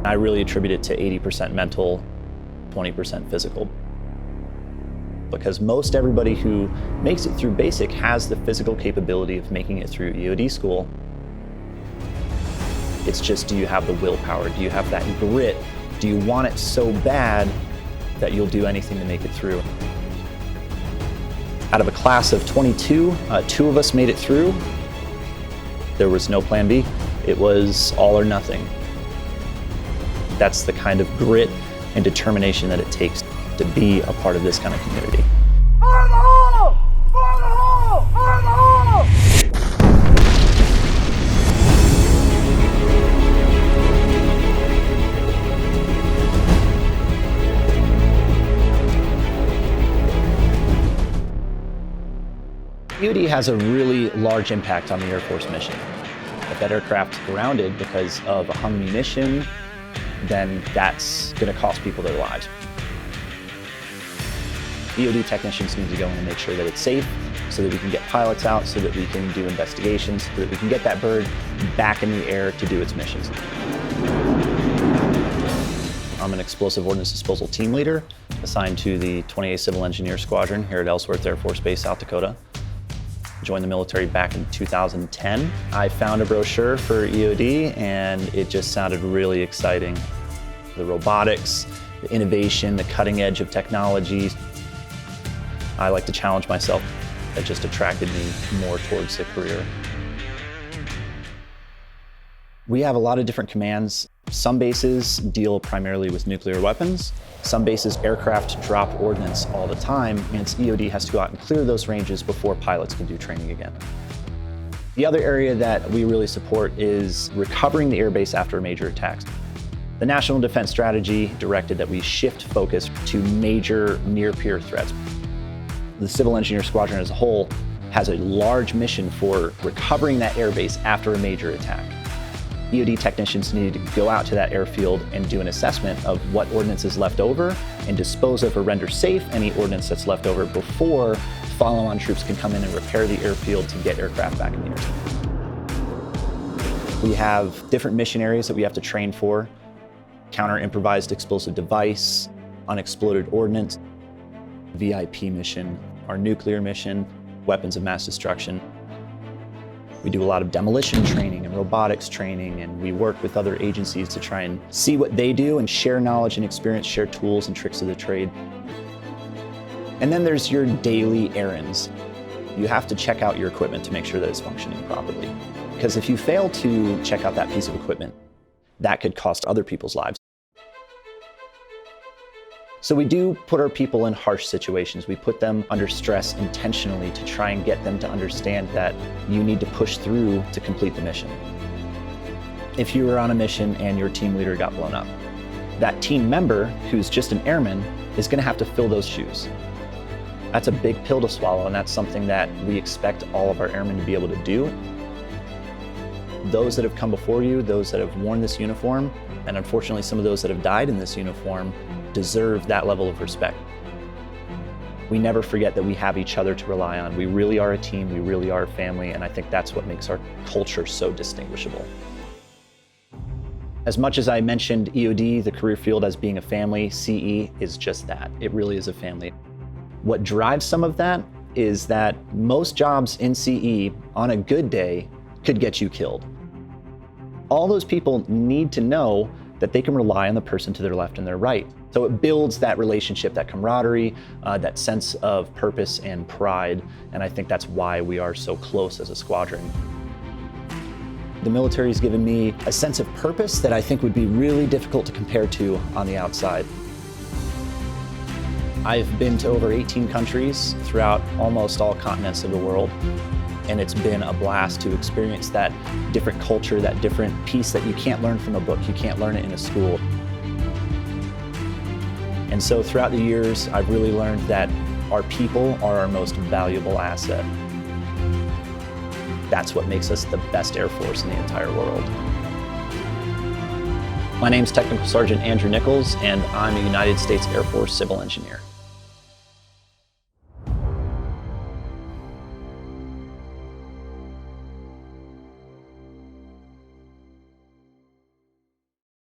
I really attribute it to 80% mental, 20% physical. Because most everybody who makes it through basic has the physical capability of making it through EOD school. It's just, do you have the willpower? Do you have that grit? Do you want it so bad that you'll do anything to make it through? Out of a class of 22, 2 of us made it through. There was no plan B. It was all or nothing. That's the kind of grit and determination that it takes to be a part of this kind of community. Fire in the hole! Fire in the hole! Fire in the hole! EOD has a really large impact on the Air Force mission. If that aircraft's grounded because of a hung munition, then that's going to cost people their lives. EOD technicians need to go in and make sure that it's safe so that we can get pilots out, so that we can do investigations, so that we can get that bird back in the air to do its missions. I'm an explosive ordnance disposal team leader assigned to the 28th Civil Engineer Squadron here at Ellsworth Air Force Base, South Dakota. Joined the military back in 2010. I found a brochure for EOD and it just sounded really exciting. The robotics, the innovation, the cutting edge of technology. I like to challenge myself. That just attracted me more towards the career. We have a lot of different commands. Some bases deal primarily with nuclear weapons. Some bases aircraft drop ordnance all the time, and EOD has to go out and clear those ranges before pilots can do training again. The other area that we really support is recovering the airbase after major attacks. The National Defense Strategy directed that we shift focus to major near-peer threats. The Civil Engineer Squadron as a whole has a large mission for recovering that airbase after a major attack. EOD technicians need to go out to that airfield and do an assessment of what ordnance is left over and dispose of or render safe any ordnance that's left over before follow-on troops can come in and repair the airfield to get aircraft back in the air. We have different mission areas that we have to train for: counter-improvised explosive device, unexploded ordnance, VIP mission, our nuclear mission, weapons of mass destruction. We do a lot of demolition training and robotics training, and we work with other agencies to try and see what they do and share knowledge and experience, share tools and tricks of the trade. And then there's your daily errands. You have to check out your equipment to make sure that it's functioning properly. Because if you fail to check out that piece of equipment, that could cost other people's lives. So we do put our people in harsh situations. We put them under stress intentionally to try and get them to understand that you need to push through to complete the mission. If you were on a mission and your team leader got blown up, that team member who's just an airman is going to have to fill those shoes. That's a big pill to swallow, and that's something that we expect all of our airmen to be able to do. Those that have come before you, those that have worn this uniform, and unfortunately some of those that have died in this uniform, deserve that level of respect. We never forget that we have each other to rely on. We really are a team, we really are a family, and I think that's what makes our culture so distinguishable. As much as I mentioned EOD, the career field, as being a family, CE is just that. It really is a family. What drives some of that is that most jobs in CE on a good day could get you killed. All those people need to know that they can rely on the person to their left and their right. So it builds that relationship, that camaraderie, that sense of purpose and pride, and I think that's why we are so close as a squadron. The military has given me a sense of purpose that I think would be really difficult to compare to on the outside. I've been to over 18 countries throughout almost all continents of the world, and it's been a blast to experience that different culture, that different piece that you can't learn from a book, you can't learn it in a school. And so throughout the years, I've really learned that our people are our most valuable asset. That's what makes us the best Air Force in the entire world. My name's Technical Sergeant Andrew Nichols, and I'm a United States Air Force civil engineer.